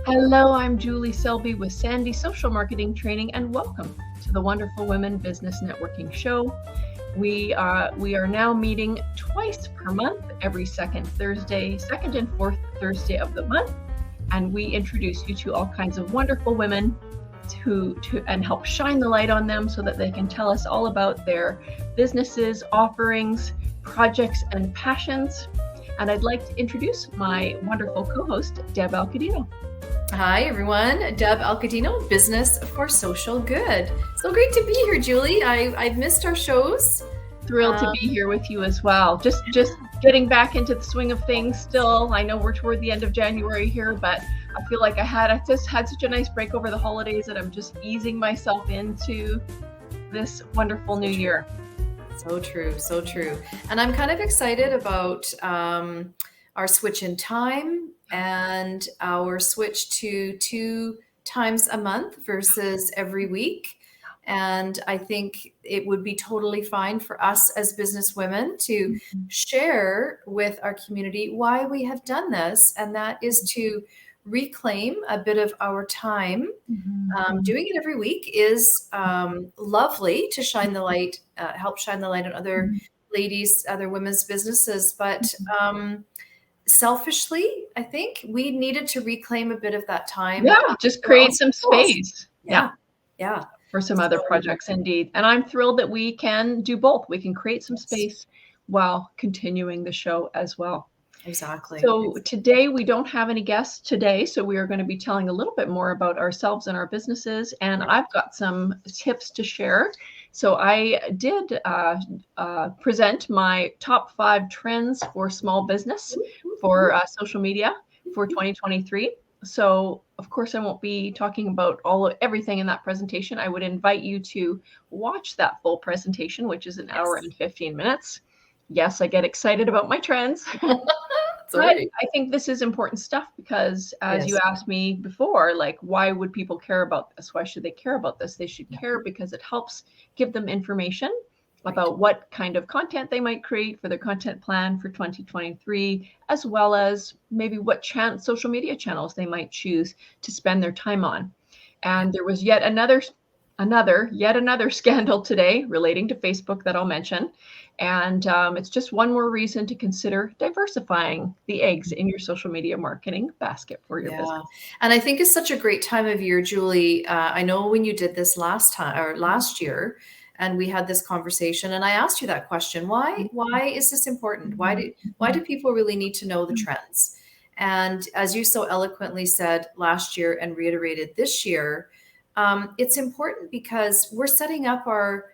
Hello, I'm Juhli Selby with Sandhi Social Marketing Training, and welcome to the Wonderful Women Business Networking Show. We are now meeting twice per month, every second and fourth Thursday of the month, and we introduce you to all kinds of wonderful women and help shine the light on them so that they can tell us all about their businesses, offerings, projects, and passions. And I'd like to introduce my wonderful co-host, Deb Alcadinho. Hi, everyone. Deb Alcadinho, business, of course, social good. So great to be here, Julie. I've missed our shows. Thrilled to be here with you as well. Just getting back into the swing of things still. I know we're toward the end of January here, but I feel like I just had such a nice break over the holidays that I'm just easing myself into this wonderful new year. So true, so true. And I'm kind of excited about our switch in time and our switch to 2 times a month versus every week. And I think it would be totally fine for us as business women to share with our community why we have done this. And that is to reclaim a bit of our time. Doing it every week is lovely to shine the light, help shine the light on other ladies, other women's businesses. But selfishly, I think we needed to reclaim a bit of that time. Yeah, just create some space. Yeah. For some other projects, indeed. And I'm thrilled that we can do both. We can create some space while continuing the show as well. Exactly. So today we don't have any guests today, so we are going to be telling a little bit more about ourselves and our businesses. And I've got some tips to share. So I did present my top 5 trends for small business for social media for 2023. So, of course, I won't be talking about everything in that presentation. I would invite you to watch that full presentation, which is an hour and 15 minutes. Yes, I get excited about my trends. But I think this is important stuff because, as you asked me before, like, why would people care about this? Why should they care about this? They should care because it helps give them information about what kind of content they might create for their content plan for 2023, as well as maybe what social media channels they might choose to spend their time on. And there was yet another scandal today relating to Facebook that I'll mention. And it's just one more reason to consider diversifying the eggs in your social media marketing basket for your business. And I think it's such a great time of year, Julie. I know when you did this last year, and we had this conversation, and I asked you that question: why is this important? Why do people really need to know the trends? And as you so eloquently said last year and reiterated this year, it's important because we're setting up our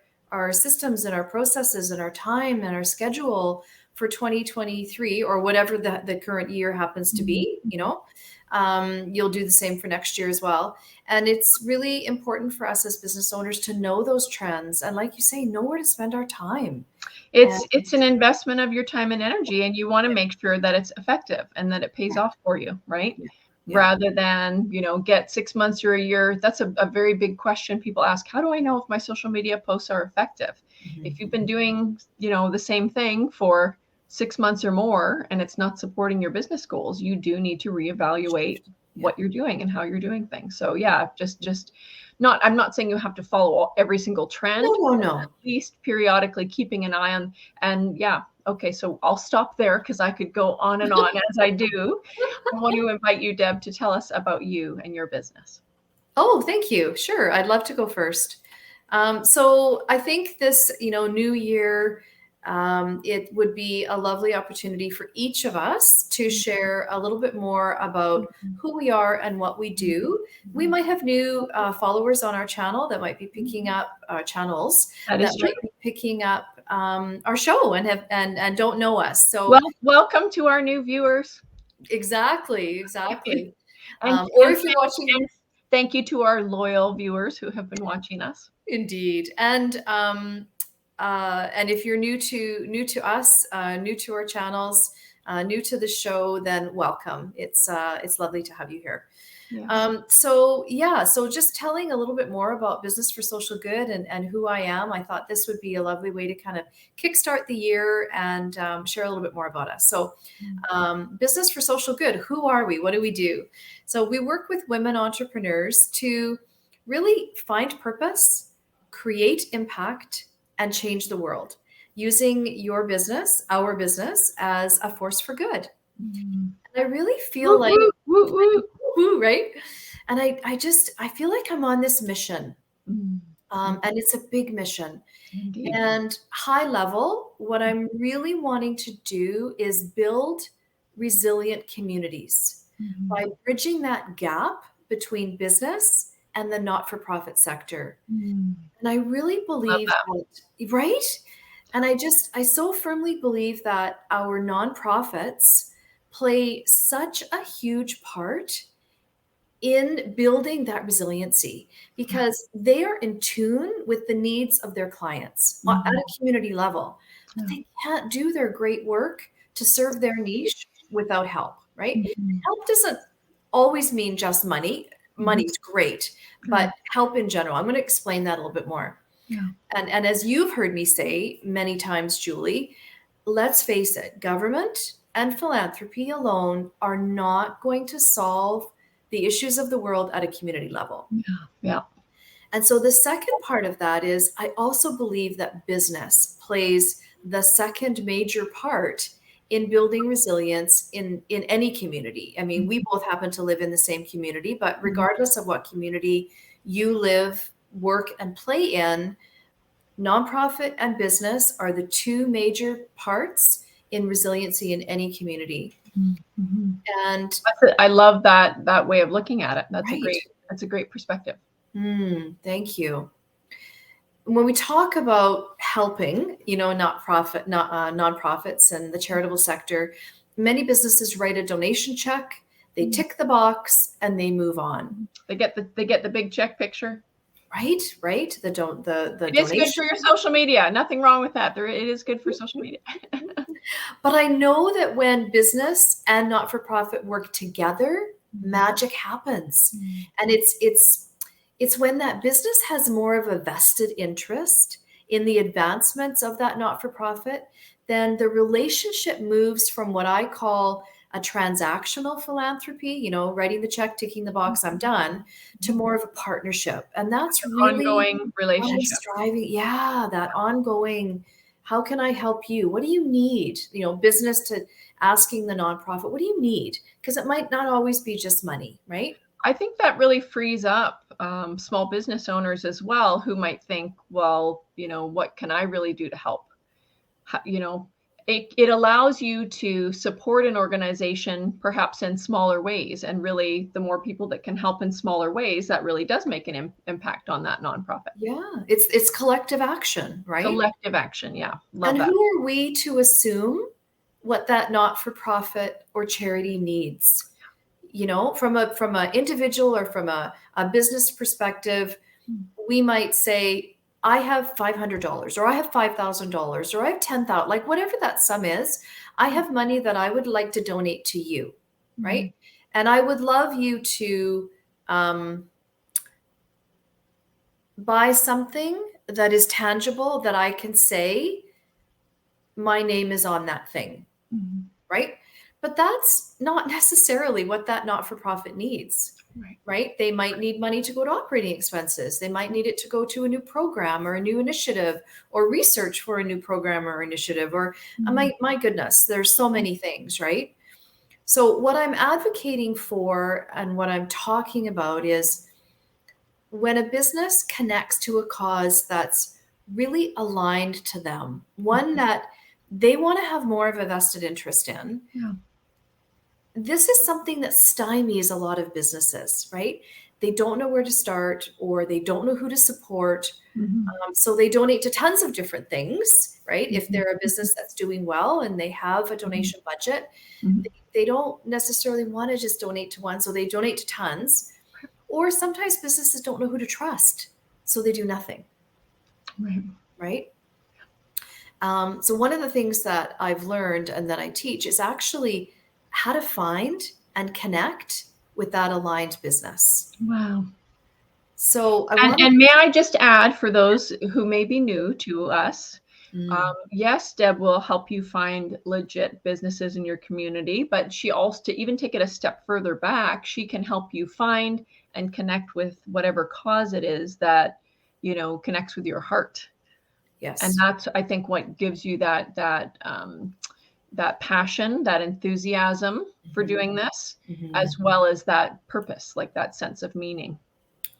systems and our processes and our time and our schedule for 2023 or whatever the current year happens to be. You'll do the same for next year as well. And it's really important for us as business owners to know those trends. And like you say, know where to spend our time. It's an investment of your time and energy, and you want to make sure that it's effective and that it pays off for you, right? Rather than, get 6 months or a year. That's a very big question people ask. How do I know if my social media posts are effective? If you've been doing, the same thing for 6 months or more and it's not supporting your business goals, you do need to reevaluate what you're doing and how you're doing things. So I'm not saying you have to follow every single trend. No. At least periodically keeping an eye on, and okay, so I'll stop there because I could go on and on as I do. I want to invite you, Deb, to tell us about you and your business. Oh, thank you. Sure. I'd love to go first. So I think this, new year, it would be a lovely opportunity for each of us to share a little bit more about who we are and what we do. We might have new followers on our channel that might be picking up channels that might be picking up our show and don't know us. So welcome to our new viewers. Exactly. Or if you're watching, thank you to our loyal viewers who have been watching us. Indeed. And if you're new to us, new to our channels, new to the show, then welcome. It's lovely to have you here. Yes. So just telling a little bit more about Business for Social Good and who I am, I thought this would be a lovely way to kind of kickstart the year and share a little bit more about us. So Business for Social Good, who are we? What do we do? So we work with women entrepreneurs to really find purpose, create impact, and change the world using your business, our business, as a force for good. And I really feel like, woo, right? And I feel like I'm on this mission. And it's a big mission. Indeed. And high level, what I'm really wanting to do is build resilient communities by bridging that gap between business and the not-for-profit sector. And I really believe that, right? And I so firmly believe that our nonprofits play such a huge part in building that resiliency because they are in tune with the needs of their clients at a community level. But they can't do their great work to serve their niche without help, right? Help doesn't always mean just money. Money's great, but help in general. I'm going to explain that a little bit more. Yeah. And as you've heard me say many times, Juhli, let's face it, government and philanthropy alone are not going to solve the issues of the world at a community level. Yeah. And so the second part of that is I also believe that business plays the second major part in building resilience in any community. I mean, we both happen to live in the same community, but regardless of what community you live, work, and play in, nonprofit and business are the two major parts in resiliency in any community. And I love that way of looking at it. That's a great perspective. Thank you. When we talk about helping, nonprofits and the charitable sector, many businesses write a donation check, they tick the box, and they move on. They get the big check picture. Right. The It donation. is good for your social media. Nothing wrong with that. It is good for social media. But I know that when business and not-for-profit work together, magic happens. And it's when that business has more of a vested interest in the advancements of that not-for-profit, then the relationship moves from what I call a transactional philanthropy, writing the check, ticking the box, I'm done, to more of a partnership. And that's really ongoing relationship. Driving, that ongoing, how can I help you? What do you need? Business to asking the nonprofit, what do you need? Because it might not always be just money, right? I think that really frees up small business owners as well, who might think, well, what can I really do to help? It allows you to support an organization perhaps in smaller ways. And really, the more people that can help in smaller ways, that really does make an impact on that nonprofit. Yeah, it's collective action, right? Collective action, yeah. Love that. Who are we to assume what that not-for-profit or charity needs? From a individual or from a business perspective, we might say, I have $500 or I have $5,000 or I have 10,000, like whatever that sum is, I have money that I would like to donate to you, right? And I would love you to buy something that is tangible that I can say, my name is on that thing, right? But that's not necessarily what that not-for-profit needs, right? They might need money to go to operating expenses. They might need it to go to a new program or a new initiative or research for a new program or initiative or my goodness, there's so many things, right? So what I'm advocating for and what I'm talking about is when a business connects to a cause that's really aligned to them, one that they want to have more of a vested interest in. Yeah. This is something that stymies a lot of businesses, right? They don't know where to start or they don't know who to support. So they donate to tons of different things, right? If they're a business that's doing well and they have a donation budget, they don't necessarily want to just donate to one. So they donate to tons. Or sometimes businesses don't know who to trust. So they do nothing. Right? So one of the things that I've learned and that I teach is actually how to find and connect with that aligned business. Wow. So I And, want and may I just add, for those who may be new to us, to. yes, Deb will help you find legit businesses in your community, but she also, to even take it a step further back, she can help you find and connect with whatever cause it is that, connects with your heart. And Yes. that's, I think, what gives you that passion, that enthusiasm for Mhm. doing this, Mhm. as well as that purpose, like that sense of meaning.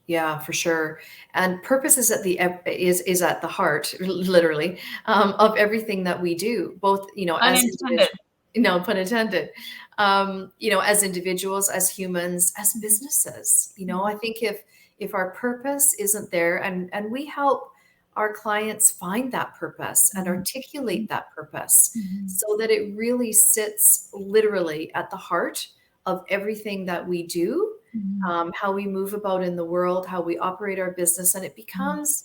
Yeah, for sure. And purpose is at is at the heart, literally, of everything that we do, both, as Unintended. individuals, no pun intended, as individuals, as humans, as businesses. I think if our purpose isn't there, and we help our clients find that purpose and articulate that purpose so that it really sits literally at the heart of everything that we do, how we move about in the world, how we operate our business, and it becomes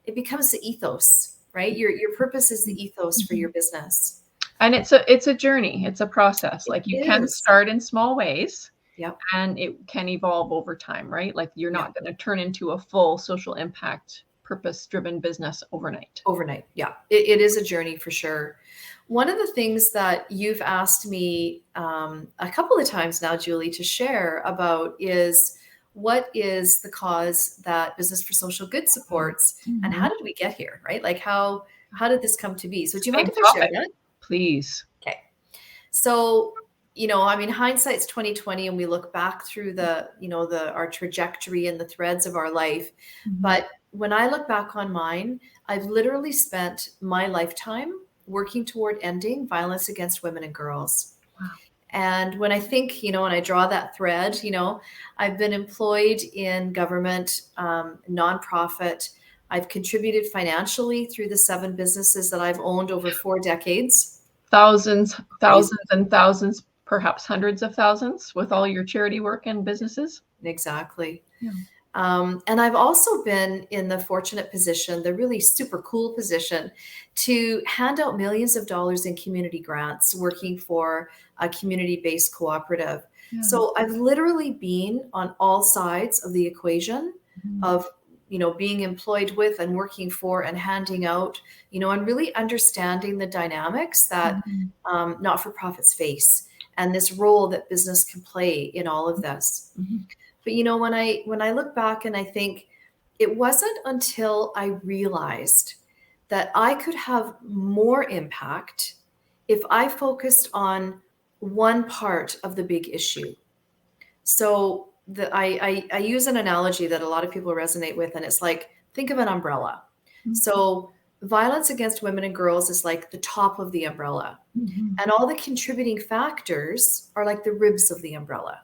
the ethos, right? Your purpose is the ethos for your business. And it's a journey. It's a process. It Like, you can is. start in small ways Yep. and it can evolve over time, right? Like, you're Yep. not going to turn into a full social impact, purpose-driven business overnight. Overnight. Yeah. It is a journey for sure. One of the things that you've asked me a couple of times now, Julie, to share about is what is the cause that Business for Social Good supports, and how did we get here, right? Like how did this come to be? So do you mind Big if I share topic. that? Please. Okay. So, I mean, hindsight's 2020, and we look back through our trajectory and the threads of our life. But when I look back on mine, I've literally spent my lifetime working toward ending violence against women and girls. Wow. And when I think, when I draw that thread, I've been employed in government, nonprofit. I've contributed financially through the 7 businesses that I've owned over 4 decades. Thousands, Crazy. thousands and thousands, perhaps hundreds of thousands, with all your charity work and businesses. Exactly. Yeah. And I've also been in the fortunate position, the really super cool position, to hand out millions of dollars in community grants working for a community-based cooperative. Yeah. So I've literally been on all sides of the equation of, being employed with and working for and handing out, and really understanding the dynamics that not-for-profits face and this role that business can play in all of this. But when I look back and I think it wasn't until I realized that I could have more impact if I focused on one part of the big issue. So I use an analogy that a lot of people resonate with, and it's like, think of an umbrella. So violence against women and girls is like the top of the umbrella, and all the contributing factors are like the ribs of the umbrella.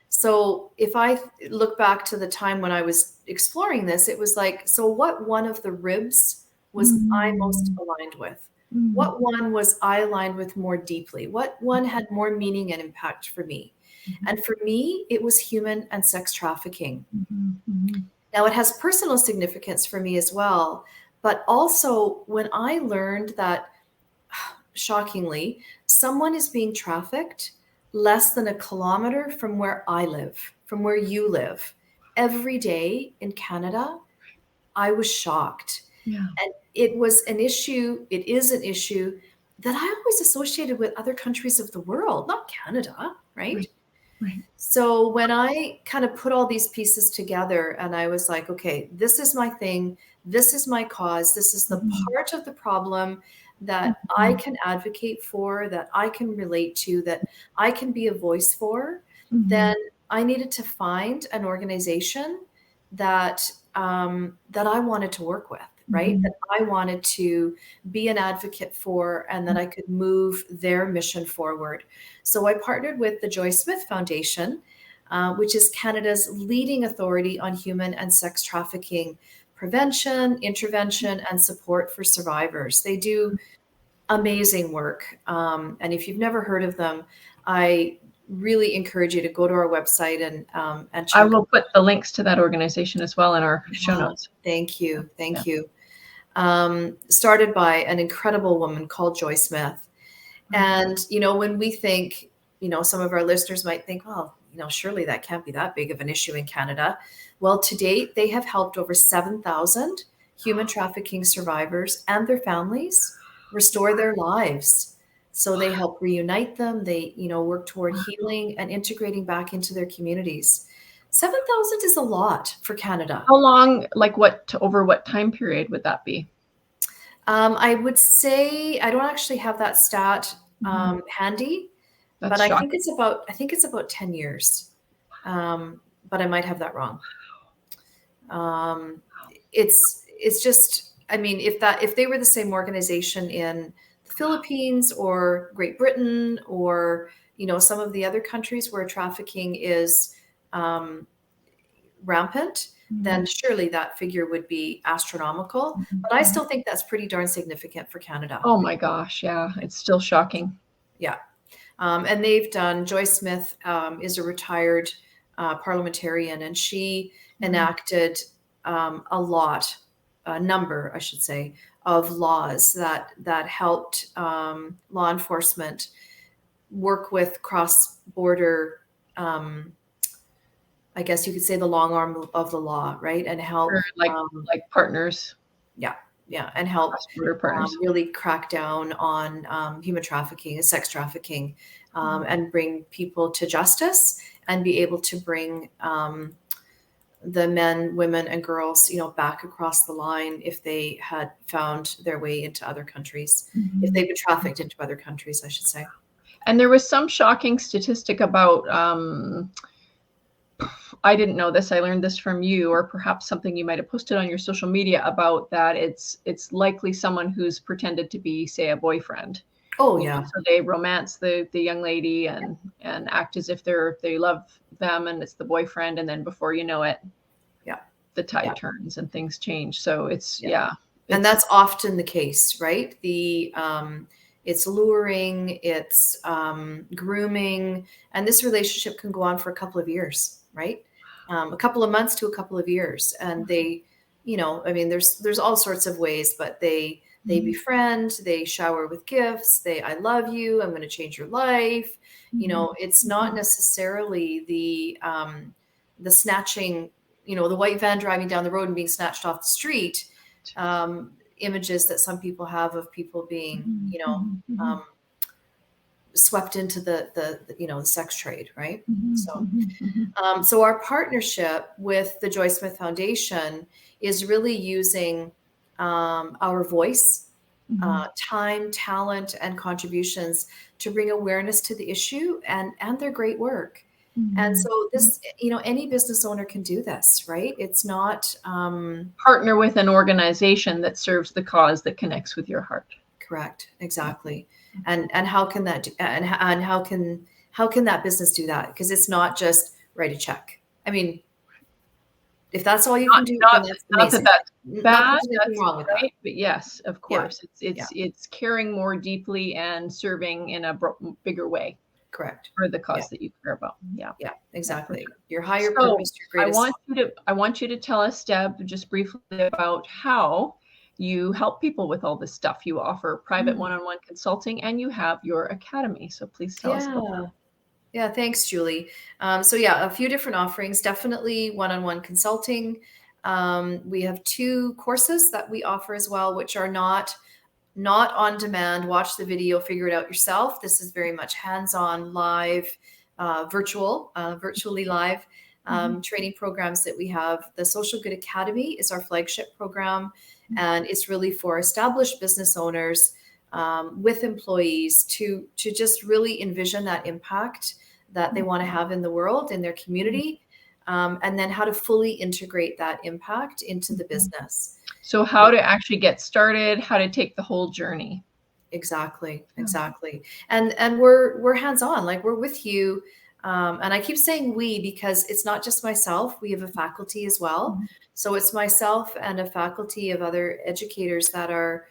So if I look back to the time when I was exploring this, it was like, so what one of the ribs was I most aligned with? What one was I aligned with more deeply? What one had more meaning and impact for me? And for me, it was human and sex trafficking. Now, it has personal significance for me as well. But also, when I learned that, shockingly, someone is being trafficked less than a kilometer from where I live, from where you live, every day in Canada, I was shocked. Yeah. And it was an issue, it is an issue that I always associated with other countries of the world, not Canada, right? Right. So when I kind of put all these pieces together and I was like, okay, this is my thing, this is my cause, this is the part of the problem that I can advocate for, that I can relate to, that I can be a voice for, then I needed to find an organization that that I wanted to work with, right? That I wanted to be an advocate for, and that I could move their mission forward. So I partnered with the Joy Smith Foundation, which is Canada's leading authority on human and sex trafficking prevention, intervention, and support for survivors. They do amazing work. And if you've never heard of them, I really encourage you to go to our website and I check. will put the links to that organization as well in our show notes. Thank you. Thank you. started by an incredible woman called Joy Smith. And, when we think, some of our listeners might think, well, surely that can't be that big of an issue in Canada. Well, to date, they have helped over 7,000 human trafficking survivors and their families restore their lives. So they help reunite them. They, work toward healing and integrating back into their communities. 7,000 is a lot for Canada. How long, like over what time period would that be? I would say, I don't actually have that stat handy, but I think it's about 10 years. But I might have that wrong. It's just, I mean, if they were the same organization in the Philippines or Great Britain or, some of the other countries where trafficking is rampant, then surely that figure would be astronomical. But I still think that's pretty darn significant for Canada. Oh my gosh, yeah, it's still shocking. Yeah. And they've done, Joy Smith is a retired parliamentarian, and she enacted a number, I should say, of laws that helped law enforcement work with cross-border, I guess you could say, the long arm of the law, right? And help like partners. Yeah, and help really crack down on human trafficking and sex trafficking, and bring people to justice and be able to bring the men, women, and girls, back across the line if they had found their way into other countries, if they've been trafficked into other countries, I should say. And there was some shocking statistic about, I didn't know this, I learned this from you, or perhaps something you might have posted on your social media about that. It's likely someone who's pretended to be, say, a boyfriend. Oh yeah. So they romance the young lady and act as if they love them, and it's the boyfriend, and then before you know it, the tide turns and things change. So it's and that's often the case, right? It's luring, it's grooming, and this relationship can go on for a couple of years, right? A couple of months to a couple of years, and they, I mean, there's all sorts of ways, but they befriend, they shower with gifts, I love you, I'm going to change your life. It's not necessarily the snatching, the white van driving down the road and being snatched off the street, images that some people have of people being, swept into the sex trade, right? So our partnership with the Joy Smith Foundation is really using our voice, time, talent, and contributions to bring awareness to the issue and their great work. And so this, any business owner can do this, right? It's not partner with an organization that serves the cause that connects with your heart. Correct. Exactly. And how can that do, and how can that business do that? Because it's not just write a check. I mean, if that's all you can do, not then that's amazing. Not that that's bad. That's wrong with right. that. But yes, of course, it's caring more deeply and serving in a bigger way. Correct. For the cause that you care about. Yeah, exactly. Your higher purpose, your greatest. I want you to tell us, Deb, just briefly about how you help people with all this stuff. You offer private one-on-one consulting, and you have your academy. So please tell us about that. Yeah, thanks, Julie. So a few different offerings. Definitely one-on-one consulting. We have 2 courses that we offer as well, which are not on demand. Watch the video, figure it out yourself. This is very much hands-on, live, virtually live training programs that we have. The Social Good Academy is our flagship program, and it's really for established business owners with employees to just really envision that impact that they want to have in the world, in their community, and then how to fully integrate that impact into the business. So how to actually get started, how to take the whole journey. Exactly. And we're hands-on, like we're with you. And I keep saying we because it's not just myself. We have a faculty as well. So it's myself and a faculty of other educators that are,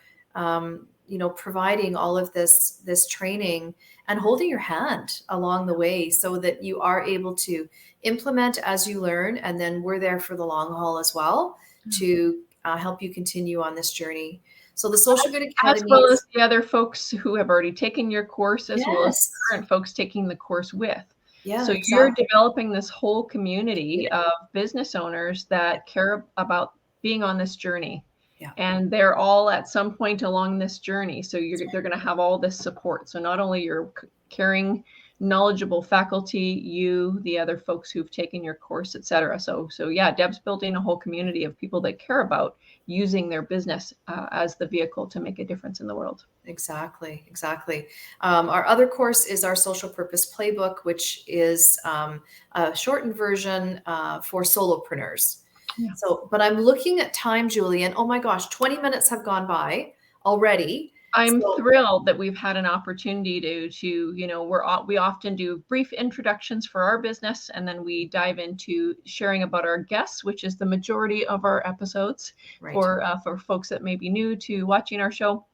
providing all of this training and holding your hand along the way so that you are able to implement as you learn. And then we're there for the long haul as well to help you continue on this journey. So the Social Good As Academy well as is, the other folks who have already taken your course, as well as yes, current folks taking the course with. yeah, So you're exactly. developing this whole community of business owners that care about being on this journey. Yeah. And they're all at some point along this journey. So they're going to have all this support. So not only you're caring, knowledgeable faculty, you, the other folks who've taken your course, et cetera. So yeah, Deb's building a whole community of people that care about using their business as the vehicle to make a difference in the world. Exactly, exactly. Our other course is our Social Purpose Playbook, which is a shortened version for solopreneurs. Yeah. So, but I'm looking at time, Julie, and oh my gosh, 20 minutes have gone by already. I'm So, thrilled that we've had an opportunity we often do brief introductions for our business, and then we dive into sharing about our guests, which is the majority of our episodes right. For folks that may be new to watching our show.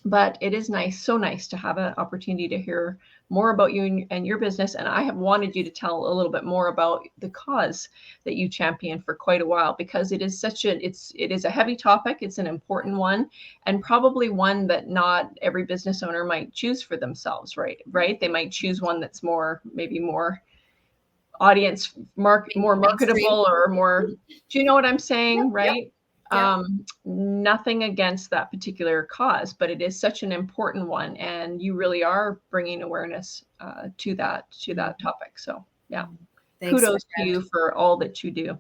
But it is so nice to have an opportunity to hear more about you and your business. And I have wanted you to tell a little bit more about the cause that you champion for quite a while, because it is it is a heavy topic. It's an important one, and probably one that not every business owner might choose for themselves, right? They might choose one that's maybe more more Mainstream. marketable or more, do you know what I'm saying? Yep, yep, Right. yep. Nothing against that particular cause, but it is such an important one, and you really are bringing awareness to that topic. So yeah, Thanks, my kudos to friend. you for all that you do.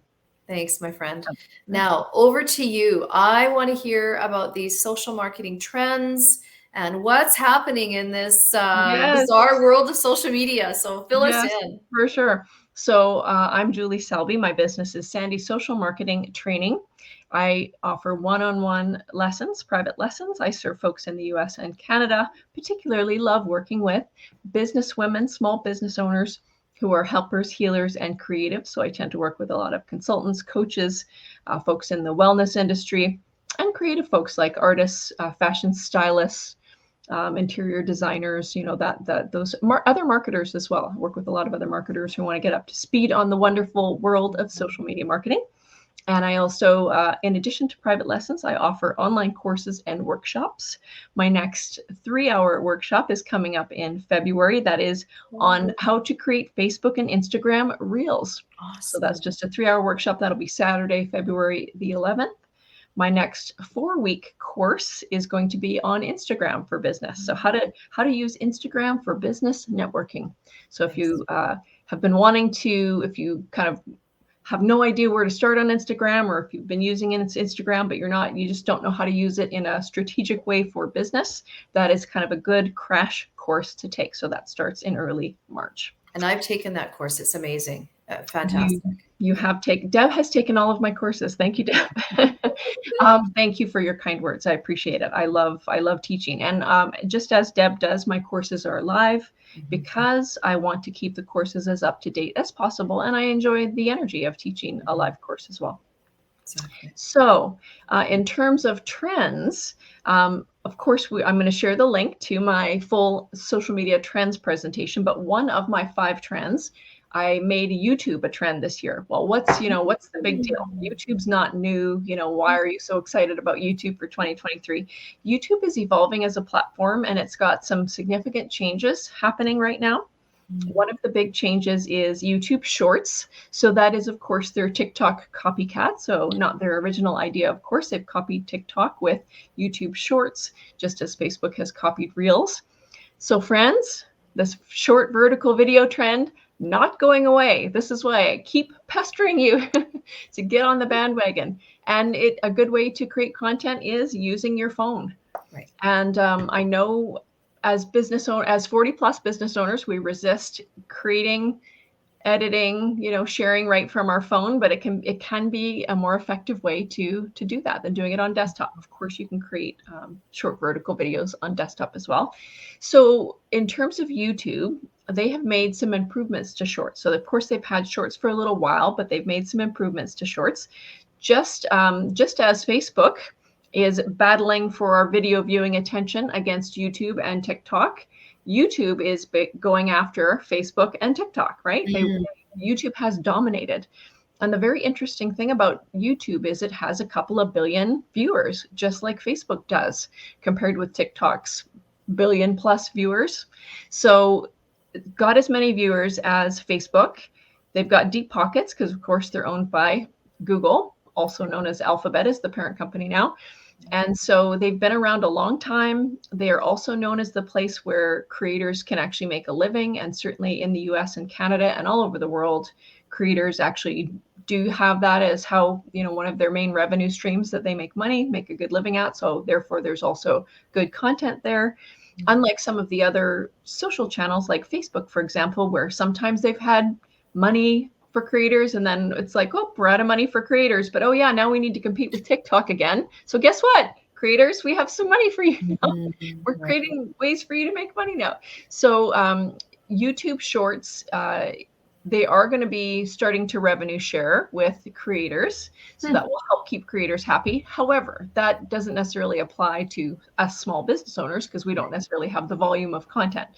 Thanks, my friend. Now, over to you. I want to hear about these social marketing trends and what's happening in this Yes. bizarre world of social media. So fill us Yes, in. for sure. So I'm Juhli Selby. My business is Sandhi Social Marketing Training. I offer one-on-one lessons, private lessons. I serve folks in the US and Canada, particularly love working with business women, small business owners who are helpers, healers, and creatives. So I tend to work with a lot of consultants, coaches, folks in the wellness industry, and creative folks like artists, fashion stylists, interior designers, those other marketers as well. I work with a lot of other marketers who want to get up to speed on the wonderful world of social media marketing. And I also, in addition to private lessons, I offer online courses and workshops. My next 3-hour workshop is coming up in February. That is on how to create Facebook and Instagram Reels. Awesome. So that's just a 3-hour workshop. That'll be Saturday, February the 11th. My next 4-week course is going to be on Instagram for business. So how to use Instagram for business networking. So if you have been wanting to, if you kind of have no idea where to start on Instagram, or if you've been using Instagram, but you just don't know how to use it in a strategic way for business, that is kind of a good crash course to take. So that starts in early March. And I've taken that course. It's amazing. Fantastic. You have Deb has taken all of my courses. Thank you, Deb. Thank you for your kind words. I appreciate it. I love teaching. And just as Deb does, my courses are live because I want to keep the courses as up to date as possible. And I enjoy the energy of teaching a live course as well. Exactly. So in terms of trends, of course, I'm going to share the link to my full social media trends presentation. But one of my 5 trends, I made YouTube a trend this year. Well, what's the big deal? YouTube's not new. Why are you so excited about YouTube for 2023? YouTube is evolving as a platform, and it's got some significant changes happening right now. One of the big changes is YouTube Shorts. So that is, of course, their TikTok copycat. So not their original idea. Of course, they've copied TikTok with YouTube Shorts, just as Facebook has copied Reels. So friends, this short vertical video trend, not going away. This is why I keep pestering you to get on the bandwagon. And a good way to create content is using your phone. Right. And I know as 40 plus business owners, we resist creating, editing, sharing right from our phone, but it can be a more effective way to do that than doing it on desktop. Of course, you can create short vertical videos on desktop as well. So in terms of YouTube, they have made some improvements to shorts. So of course they've had shorts for a little while, but they've made some improvements to shorts. Just as Facebook is battling for our video viewing attention against YouTube and TikTok, YouTube is going after Facebook and TikTok, right? YouTube has dominated. And the very interesting thing about YouTube is it has a couple of billion viewers, just like Facebook does, compared with TikTok's billion plus viewers. So got as many viewers as Facebook. They've got deep pockets because, of course, they're owned by Google, also known as Alphabet, is the parent company now. And so they've been around a long time. They are also known as the place where creators can actually make a living. And certainly in the US and Canada and all over the world, creators actually do have that as how, one of their main revenue streams that they make money, make a good living at. So therefore, there's also good content there. Unlike some of the other social channels like Facebook, for example, where sometimes they've had money for creators and then it's like, oh, we're out of money for creators, but oh yeah, now we need to compete with TikTok again. So guess what, creators, we have some money for you now. We're creating ways for you to make money now. So YouTube Shorts, they are going to be starting to revenue share with creators. So that will help keep creators happy. However, that doesn't necessarily apply to us small business owners because we don't necessarily have the volume of content.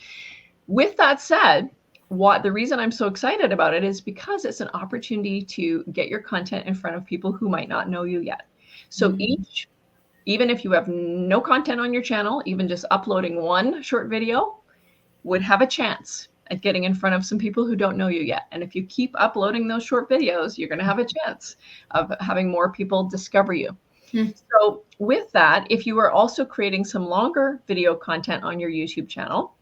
With that said, the reason I'm so excited about it is because it's an opportunity to get your content in front of people who might not know you yet. So even if you have no content on your channel, even just uploading one short video would have a chance at getting in front of some people who don't know you yet. And if you keep uploading those short videos, you're going to have a chance of having more people discover you. So with that, if you are also creating some longer video content on your YouTube channel,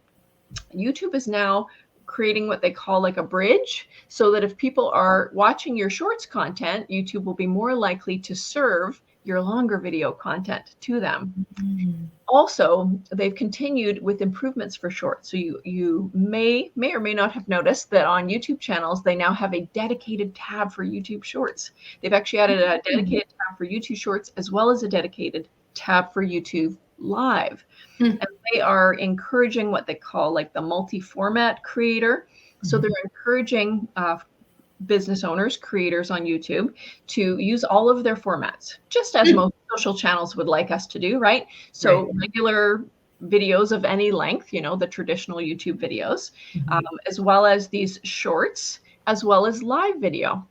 YouTube is now creating what they call like a bridge, so that if people are watching your shorts content, YouTube will be more likely to serve your longer video content to them. Also, they've continued with improvements for shorts. So you may or may not have noticed that on YouTube channels, they now have a dedicated tab for YouTube Shorts. They've actually added a dedicated tab for YouTube Shorts as well as a dedicated tab for YouTube Live. And they are encouraging what they call like the multi-format creator. So they're encouraging business owners, creators on YouTube to use all of their formats, just as most social channels would like us to do, right? So regular videos of any length, the traditional YouTube videos, as well as these shorts, as well as live video.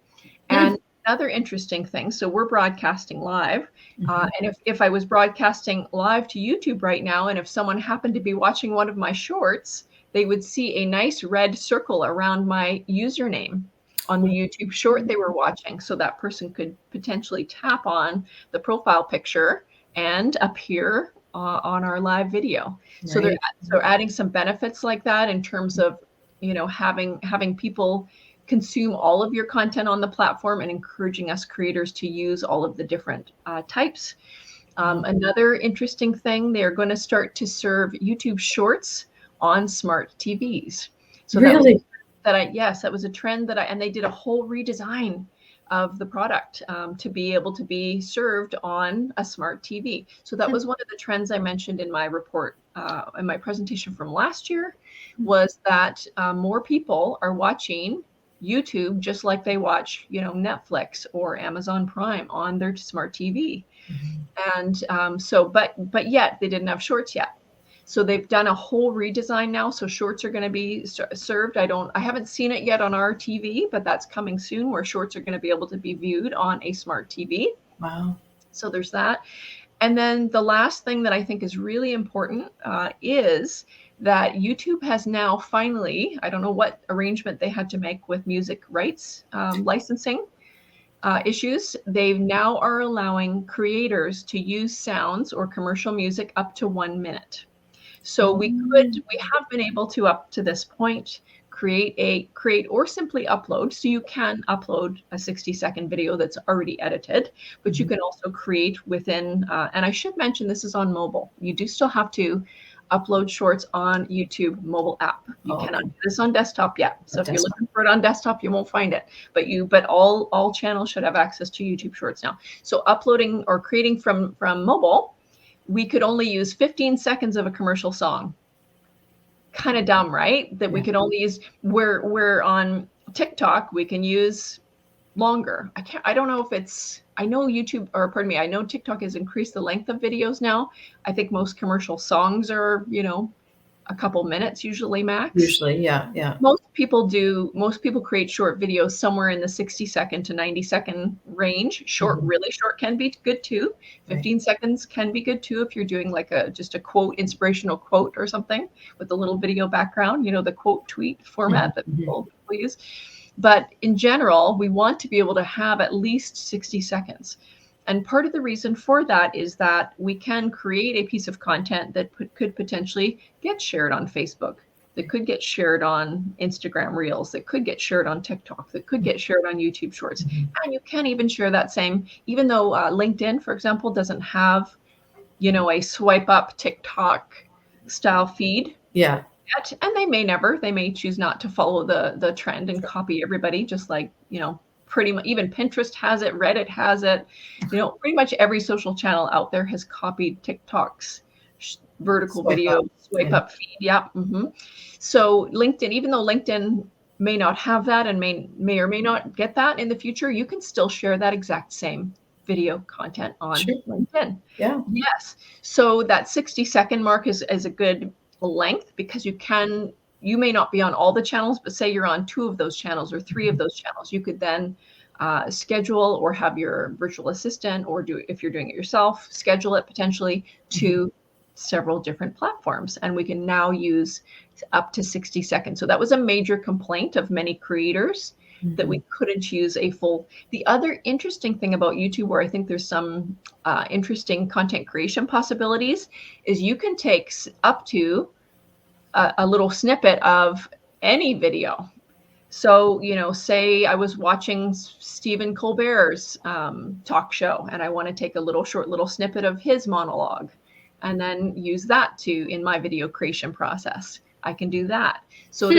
And another interesting thing, so we're broadcasting live, and if I was broadcasting live to YouTube right now, and if someone happened to be watching one of my shorts, they would see a nice red circle around my username on the YouTube short they were watching. So that person could potentially tap on the profile picture and appear on our live video. So they're adding some benefits like that in terms of, having people consume all of your content on the platform and encouraging us creators to use all of the different types. Another interesting thing, they're going to start to serve YouTube Shorts on smart TVs. So really? That was a trend and they did a whole redesign of the product to be able to be served on a smart TV. So that was one of the trends I mentioned in my report, in my presentation from last year, was that more people are watching YouTube just like they watch, Netflix or Amazon Prime on their smart TV. And but yet they didn't have shorts yet. So they've done a whole redesign now. So shorts are going to be served. I haven't seen it yet on our TV, but that's coming soon, where shorts are going to be able to be viewed on a smart TV. Wow. So there's that. And then the last thing that I think is really important is that YouTube has now finally, I don't know what arrangement they had to make with music rights licensing issues. They now are allowing creators to use sounds or commercial music up to 1 minute. So we have been able to, up to this point, create or simply upload. So you can upload a 60-second video that's already edited, but you can also create within, and I should mention this is on mobile. You do still have to upload shorts on YouTube mobile app. You cannot do this on desktop yet. So if you're looking for it on desktop, you won't find it. But all channels should have access to YouTube Shorts now. So uploading or creating from mobile, we could only use 15 seconds of a commercial song. Kind of dumb, right? That we could only use, where on TikTok we can use longer. I don't know if it's, I know I know TikTok has increased the length of videos now. I think most commercial songs are, a couple minutes, usually max. Usually, yeah, yeah. Most people create short videos somewhere in the 60-second to 90-second range. Short, really short can be good too. 15 seconds can be good too if you're doing like just a quote, inspirational quote or something with a little video background, the quote tweet format that people use. But in general, we want to be able to have at least 60 seconds. And part of the reason for that is that we can create a piece of content that could potentially get shared on Facebook, that could get shared on Instagram Reels, that could get shared on TikTok, that could get shared on YouTube Shorts. And you can even share that same, even though LinkedIn, for example, doesn't have, a swipe up TikTok style feed. Yeah. Yet, and they may choose not to follow the trend and copy everybody, just like, pretty much even Pinterest has it, Reddit has it, pretty much every social channel out there has copied TikTok's vertical video swipe up feed. Yeah. So LinkedIn, even though LinkedIn may not have that and may or may not get that in the future, you can still share that exact same video content on LinkedIn. Yeah. Yes. So that 60-second mark is a good length, because you may not be on all the channels, but say you're on 2 of those channels or 3 of those channels, you could then schedule or have your virtual assistant, or if you're doing it yourself, schedule it potentially to several different platforms. And we can now use up to 60 seconds. So that was a major complaint of many creators, that we couldn't use a full. The other interesting thing about YouTube, where I think there's some interesting content creation possibilities, is you can take up to a little snippet of any video. So, say I was watching Stephen Colbert's talk show, and I want to take a short little snippet of his monologue and then use that in my video creation process. I can do that. So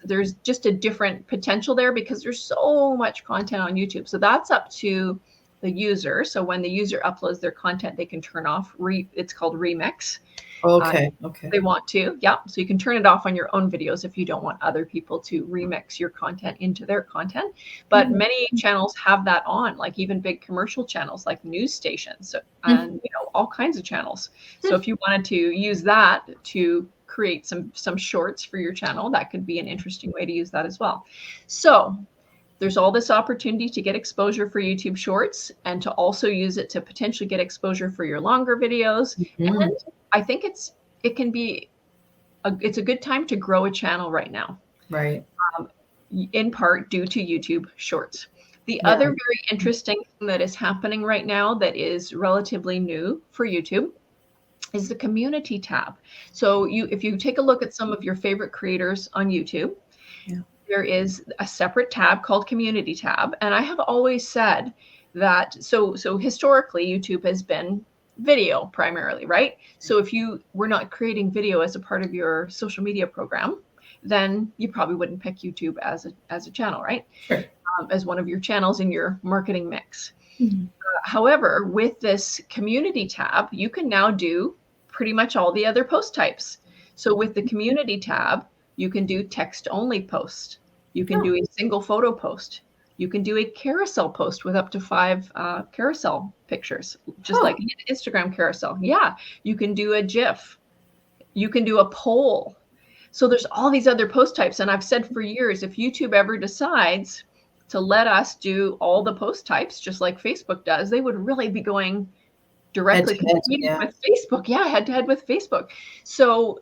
there's just a different potential there, because there's so much content on YouTube. So that's up to the user. So when the user uploads their content, they can turn off, it's called remix. Okay. They want to. Yeah. So you can turn it off on your own videos if you don't want other people to remix your content into their content. But many channels have that on, like even big commercial channels like news stations and all kinds of channels. So if you wanted to use that to create some shorts for your channel, that could be an interesting way to use that as well. So there's all this opportunity to get exposure for YouTube Shorts, and to also use it to potentially get exposure for your longer videos. And I think it's a good time to grow a channel right now. Right. In part due to YouTube Shorts. The other very interesting thing that is happening right now that is relatively new for YouTube is the community tab. So if you take a look at some of your favorite creators on YouTube, there is a separate tab called community tab. And I have always said that, so historically YouTube has been video primarily, right? So if you were not creating video as a part of your social media program, then you probably wouldn't pick YouTube as a channel, right? Sure. As one of your channels in your marketing mix. However, with this community tab, you can now do pretty much all the other post types. So with the community tab, you can do text only post. You can do a single photo post. You can do a carousel post with up to 5 carousel pictures, just like an Instagram carousel. Yeah. You can do a GIF. You can do a poll. So there's all these other post types. And I've said for years, if YouTube ever decides to let us do all the post types, just like Facebook does, they would really be going directly competing with Facebook. Yeah, head to head with Facebook. So,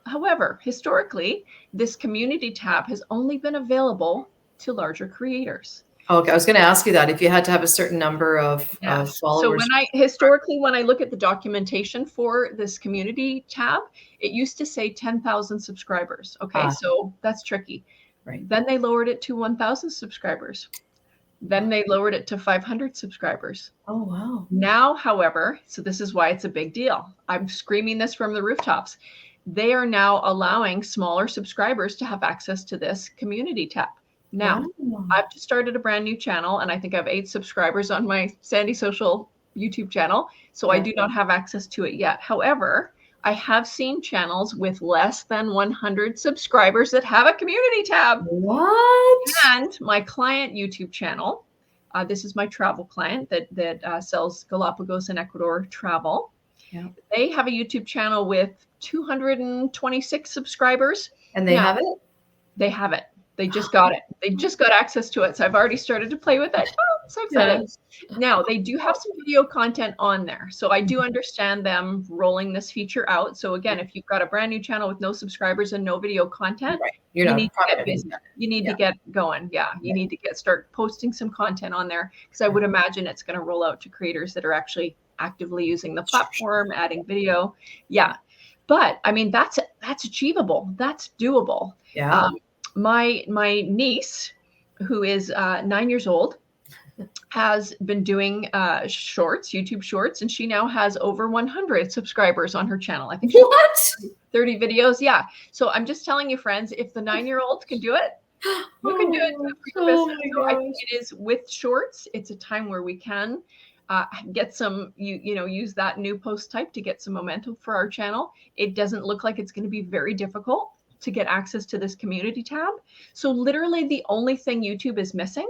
however, historically, this community tab has only been available to larger creators. Okay, I was going to ask you that, if you had to have a certain number of followers. So when I look at the documentation for this community tab, it used to say 10,000 subscribers. Okay, so that's tricky. Right. Then they lowered it to 1,000 subscribers. Then they lowered it to 500 subscribers. Oh, wow. Now, however, so this is why it's a big deal. I'm screaming this from the rooftops. They are now allowing smaller subscribers to have access to this community tab. Now, I've just started a brand new channel, and I think I have 8 subscribers on my Sandhi Social YouTube channel. So I do not have access to it yet. However, I have seen channels with less than 100 subscribers that have a community tab. What? And my client YouTube channel, this is my travel client that sells Galapagos and Ecuador travel. Yeah. They have a YouTube channel with 226 subscribers. And they have it? They have it. They just got it. They just got access to it. So I've already started to play with it. Oh, I'm so excited. Yes. Now, they do have some video content on there. So I do understand them rolling this feature out. So again, if you've got a brand new channel with no subscribers and no video content, Right. you need to get busy. You need to get going. Yeah. You need to start posting some content on there, because I would imagine it's going to roll out to creators that are actually actively using the platform, adding video. Yeah. But I mean, that's achievable. That's doable. Yeah. My niece, who is 9 years old, has been doing YouTube shorts, and she now has over 100 subscribers on her channel. I think she's What? 30 videos. Yeah. So I'm just telling you, friends, if the 9-year-old can do it, you can do it for your business. So I think it is with shorts. It's a time where we can get some, use that new post type to get some momentum for our channel. It doesn't look like it's going to be very difficult to get access to this community tab. So literally the only thing YouTube is missing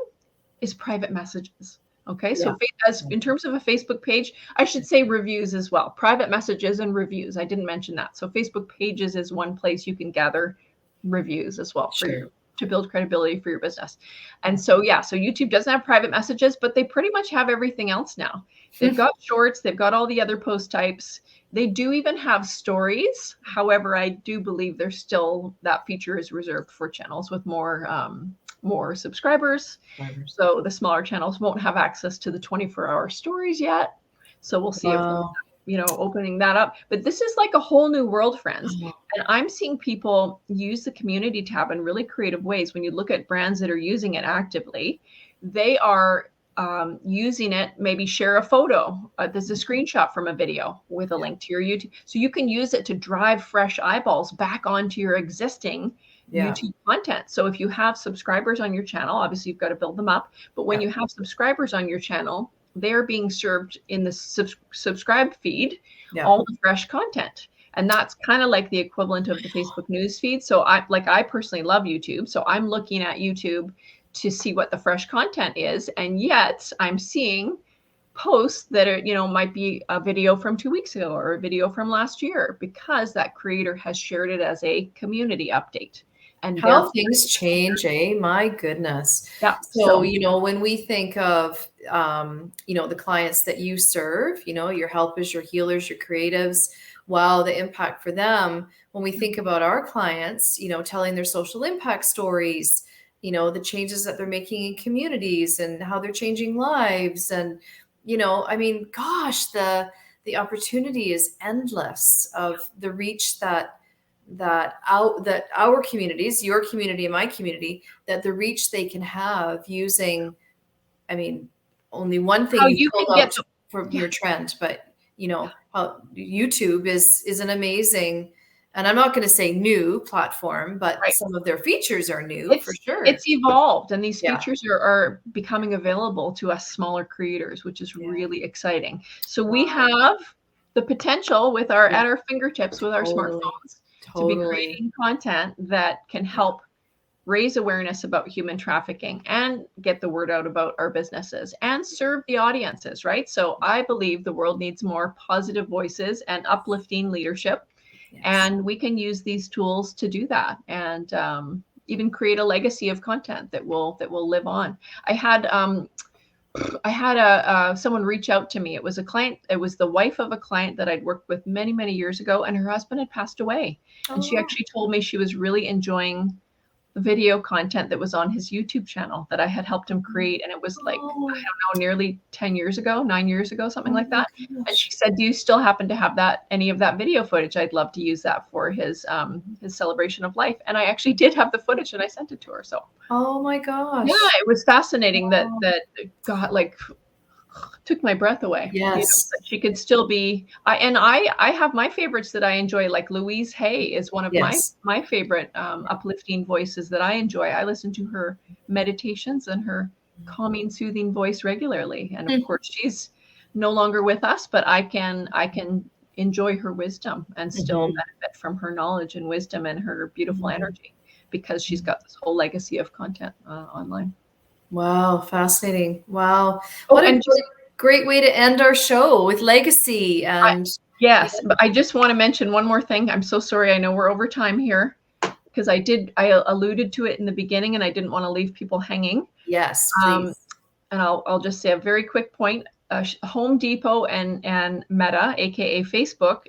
is private messages. Okay. Yeah. So as in terms of a Facebook page, I should say reviews as well, private messages and reviews. I didn't mention that. So Facebook pages is one place you can gather reviews as well to build credibility for your business. And so, so YouTube doesn't have private messages, but they pretty much have everything else now. They've got shorts, they've got all the other post types. They do even have stories. However, I do believe there's still, that feature is reserved for channels with more subscribers. So the smaller channels won't have access to the 24-hour stories yet. So we'll see if opening that up. But this is like a whole new world, friends. And I'm seeing people use the community tab in really creative ways. When you look at brands that are using it actively, they are using it, maybe share a photo. There's a screenshot from a video with a link to your YouTube. So you can use it to drive fresh eyeballs back onto your existing YouTube content. So if you have subscribers on your channel, obviously you've got to build them up. But when you have subscribers on your channel, they're being served in the subscribe feed, all the fresh content. And that's kind of like the equivalent of the Facebook news feed. So I personally love YouTube. So I'm looking at YouTube to see what the fresh content is. And yet I'm seeing posts that are, might be a video from 2 weeks ago or a video from last year, because that creator has shared it as a community update. And how things change, my goodness. Yeah. So, when we think of, the clients that you serve, your helpers, your healers, your creatives, wow, the impact for them. When we think about our clients, telling their social impact stories, the changes that they're making in communities and how they're changing lives. And, I mean, gosh, the opportunity is endless of the reach that our communities, your community and my community, that the reach they can have using, I mean, only one thing you pulled out from your trend, but how YouTube is an amazing, and I'm not going to say new platform, but some of their features are new for sure. It's evolved, and these features are becoming available to us smaller creators, which is really exciting. So we have the potential with at our fingertips with our smartphones to be creating content that can help raise awareness about human trafficking and get the word out about our businesses and serve the audiences, right? So I believe the world needs more positive voices and uplifting leadership. And we can use these tools to do that, and even create a legacy of content that will live on. I had someone reach out to me. It was a client. It was the wife of a client that I'd worked with many, many years ago, and her husband had passed away. And she actually told me she was really enjoying the video content that was on his YouTube channel that I had helped him create. And it was like, I don't know, nearly 9 years ago, something like that. And she said, do you still happen to have any of that video footage? I'd love to use that for his celebration of life. And I actually did have the footage, and I sent it to her. So, oh my gosh. Yeah, it was fascinating that God, took my breath away. Yes. She could still be, I have my favorites that I enjoy, like Louise Hay is one of my favorite uplifting voices that I enjoy. I listen to her meditations and her calming, soothing voice regularly. And of course she's no longer with us, but I can enjoy her wisdom and still benefit from her knowledge and wisdom and her beautiful energy, because she's got this whole legacy of content online. Wow, fascinating. Wow. What a great way to end our show, with legacy and Yes, but I just want to mention one more thing. I'm so sorry. I know we're over time here because I alluded to it in the beginning and I didn't want to leave people hanging. Yes, Um, please. and I'll just say a very quick point. Home Depot and Meta, aka Facebook,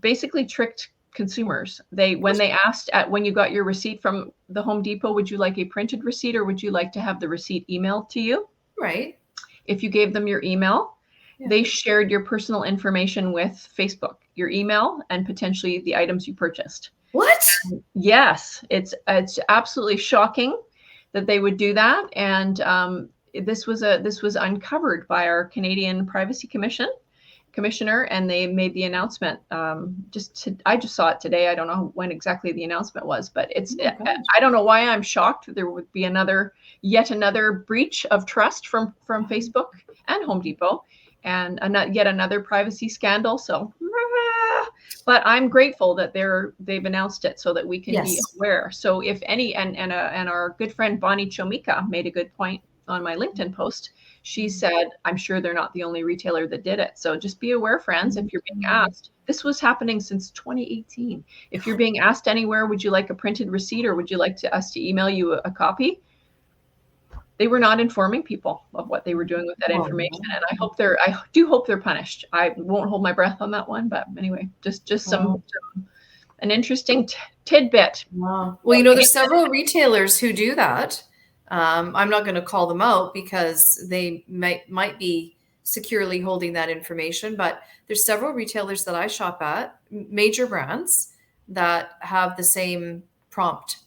basically tricked consumers. When they asked when you got your receipt from the Home Depot, would you like a printed receipt or would you like to have the receipt emailed to you? Right. If you gave them your email, they shared your personal information with Facebook, your email, and potentially the items you purchased. What? Yes, it's absolutely shocking that they would do that. And this was uncovered by our Canadian Privacy Commissioner, and they made the announcement. I just saw it today. I don't know when exactly the announcement was, but I don't know why I'm shocked. There would be yet another breach of trust from Facebook and Home Depot, and yet another privacy scandal. So, but I'm grateful that they've announced it so that we can be aware. So if any, and our good friend Bonnie Chomika made a good point on my LinkedIn post. She said, I'm sure they're not the only retailer that did it. So just be aware, friends, if you're being asked. This was happening since 2018. If you're being asked anywhere, would you like a printed receipt or would you like us to email you a copy? They were not informing people of what they were doing with that information. And I do hope they're punished. I won't hold my breath on that one. But anyway, just an interesting tidbit. Wow. Well, there's several retailers who do that. I'm not going to call them out because they might be securely holding that information, but there's several retailers that I shop at, major brands, that have the same prompt.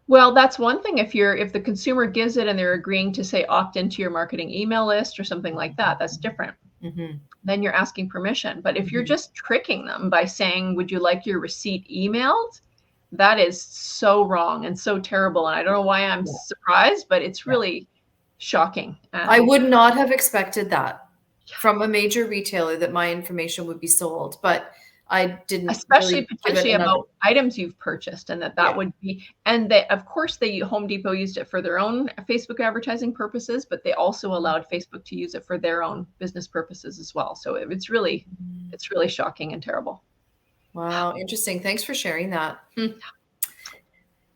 Well, that's one thing. If the consumer gives it and they're agreeing to say opt into your marketing email list or something like that, that's different. Mm-hmm. Then you're asking permission. But if you're just tricking them by saying, would you like your receipt emailed? That is so wrong and so terrible. And I don't know why I'm surprised, but it's really shocking. I would not have expected that from a major retailer, that my information would be sold, but I didn't. Especially potentially about items you've purchased, and that would be, and of course Home Depot used it for their own Facebook advertising purposes, but they also allowed Facebook to use it for their own business purposes as well. So it's really shocking and terrible. Wow. Interesting. Thanks for sharing that.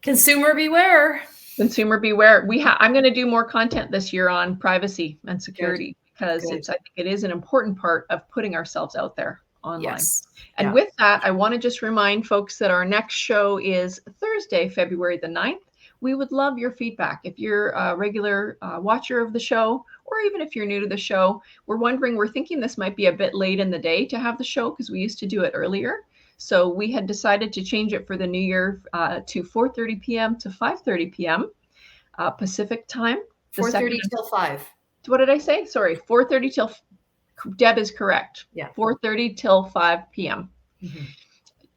Consumer beware. Consumer beware. I'm going to do more content this year on privacy and security because I think it is an important part of putting ourselves out there online. Yes. And with that, I want to just remind folks that our next show is Thursday, February the 9th. We would love your feedback. If you're a regular watcher of the show, or even if you're new to the show, we're thinking this might be a bit late in the day to have the show because we used to do it earlier. So we had decided to change it for the new year to 4:30 p.m. to 5:30 p.m. Pacific time. 4:30 till 5. What did I say? Sorry, 4:30 till. Deb is correct. Yeah. 4:30 till 5 p.m. Mm-hmm.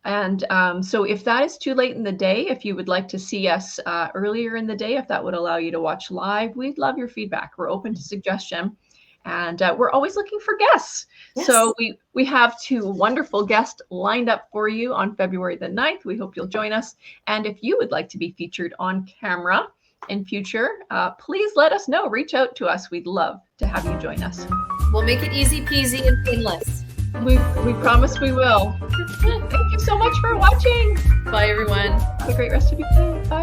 And so if that is too late in the day, if you would like to see us earlier in the day, if that would allow you to watch live, we'd love your feedback. We're open to suggestion. And we're always looking for guests. Yes. So we have 2 wonderful guests lined up for you on February the 9th. We hope you'll join us. And if you would like to be featured on camera in future, please let us know. Reach out to us. We'd love to have you join us. We'll make it easy peasy and painless. We promise we will. Thank you so much for watching. Bye, everyone. Have a great rest of your day. Bye.